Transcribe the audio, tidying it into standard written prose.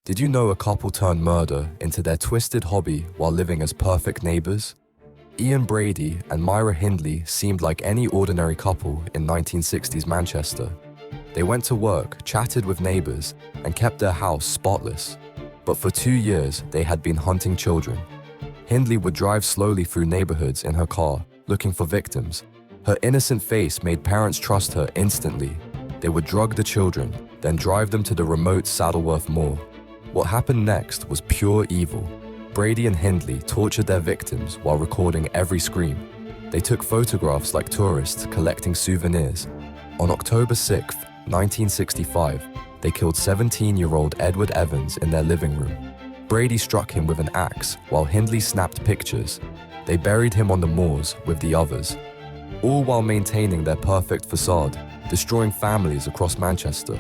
Did you know a couple turned murder into their twisted hobby while living as perfect neighbors? Ian Brady and Myra Hindley seemed like any ordinary couple in 1960s Manchester. They went to work, chatted with neighbors, and kept their house spotless. But for 2 years, they had been hunting children. Hindley would drive slowly through neighborhoods in her car, looking for victims. Her innocent face made parents trust her instantly. They would drug the children, then drive them to the remote Saddleworth Moor. What happened next was pure evil. Brady and Hindley tortured their victims while recording every scream. They took photographs like tourists collecting souvenirs. On October 6, 1965, they killed 17-year-old Edward Evans in their living room. Brady struck him with an axe while Hindley snapped pictures. They buried him on the moors with the others, all while maintaining their perfect facade, destroying families across Manchester.